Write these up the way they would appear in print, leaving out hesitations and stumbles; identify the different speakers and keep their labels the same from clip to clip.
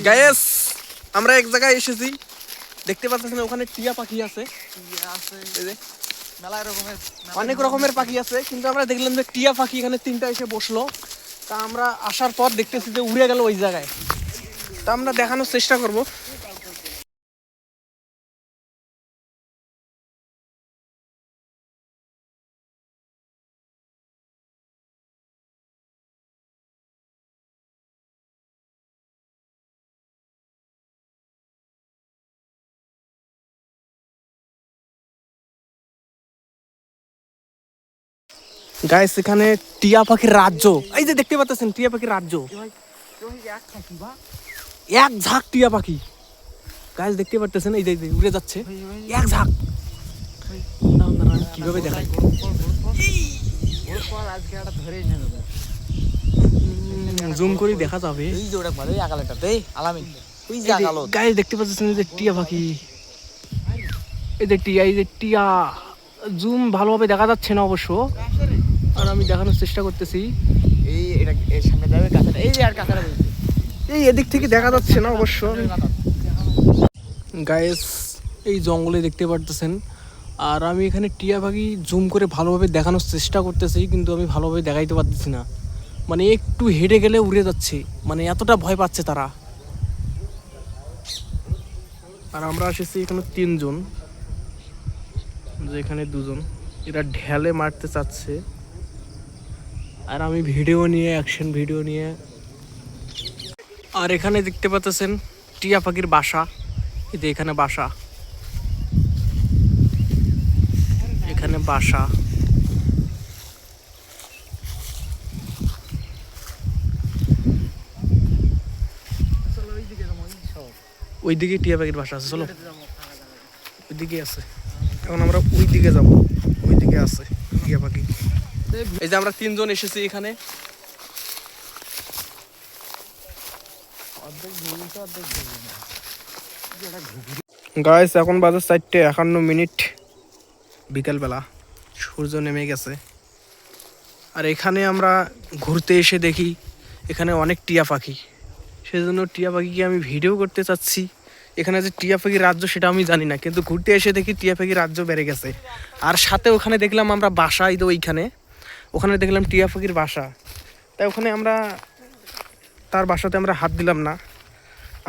Speaker 1: Guys আমরা এক জায়গায় এসেছি, দেখতে পাচ্ছেন ওখানে টিয়া পাখি আছে, অনেক রকমের পাখি আছে, কিন্তু আমরা দেখলাম যে টিয়া পাখি এখানে তিনটা এসে বসলো। তা আমরা আসার পর দেখতেছি যে উড়ে গেল ওই জায়গায়। তা আমরা দেখানোর চেষ্টা করব। গাইস এখানে টিয়া পাখির রাজ্য, এই যে দেখতে পাচ্ছেন টিয়া পাখির রাজ্য, এক ঝাঁক টিয়া পাখি। গাইস দেখতে পাচ্ছেন এই যে উড়ে যাচ্ছে এক ঝাঁক। কিভাবে দেখাই, জুম করে দেখা যাবে। গাইস দেখতে পাচ্ছেন এই যে টিয়া পাখি, এই যে টিয়া, এই যে টিয়া, জুম ভালোভাবে দেখা যাচ্ছে না অবশ্য, আর আমি দেখানোর চেষ্টা করতেছি। এই এদিক থেকে দেখা যাচ্ছে না অবশ্য। গাইস এই জঙ্গলে দেখতে পারতেছেন, আর আমি এখানে টিয়া পাখি জুম করে ভালোভাবে দেখানোর চেষ্টা করতেছি, কিন্তু আমি ভালোভাবে দেখাইতে পারতেছি না। মানে একটু হেঁটে গেলে উড়ে যাচ্ছে, মানে এতটা ভয় পাচ্ছে তারা। আর আমরা এসেছি এখানে তিনজন, যেখানে দুজন এরা ঢেলে মারতে চাচ্ছে, আর আমি ভিডিও নিয়ে, অ্যাকশন ভিডিও নিয়ে। আর এখানে দেখতে পাচ্ছেন টিয়া পাখির বাসা, এই যে এখানে বাসা, এখানে বাসা। ওইদিকে টিয়া পাখির বাসা আছে, চলো ওইদিকে আছে। এখন আমরা ওই দিকে যাবো, ওইদিকে আছে টিয়া পাখি। এই যে আমরা তিনজন এসেছি এখানে। গাইস এখন বাজে 4:51, বিকালবেলা, সূর্য নেমে গেছে। আর এখানে আমরা ঘুরতে এসে দেখি এখানে অনেক টিয়া পাখি, সেজন্য টিয়া পাখিকে আমি ভিডিও করতে চাচ্ছি। এখানে যে টিয়া পাখির রাজ্য সেটা আমি জানি না, কিন্তু ঘুরতে এসে দেখি টিয়া পাখির রাজ্য বেড়ে গেছে। আর সাথে ওখানে দেখলাম আমরা বাসা, এই তো ওইখানে, ওখানে দেখলাম টিয়া পাখির বাসা। তাই ওখানে আমরা, তার বাসাতে আমরা হাত দিলাম না,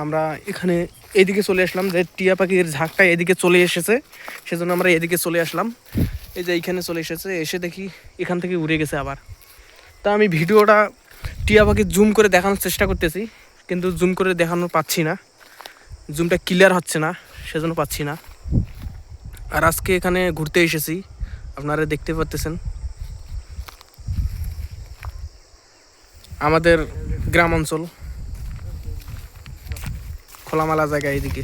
Speaker 1: আমরা এখানে এদিকে চলে আসলাম, যে টিয়া পাখির ঝাঁকটা এদিকে চলে এসেছে, সেজন্য আমরা এদিকে চলে আসলাম। এই যে এইখানে চলে এসেছে, এসে দেখি এখান থেকে উড়ে গেছে আবার। তা আমি ভিডিওটা টিয়া পাখি জুম করে দেখানোর চেষ্টা করতেছি, কিন্তু জুম করে দেখানো পাচ্ছি না, জুমটা ক্লিয়ার হচ্ছে না, সেজন্য পাচ্ছি না। আর আজকে এখানে ঘুরতে এসেছি, আপনারা দেখতে পাচ্ছেন আমাদের গ্রাম অঞ্চল, খোলামেলা জায়গা, এইদিকে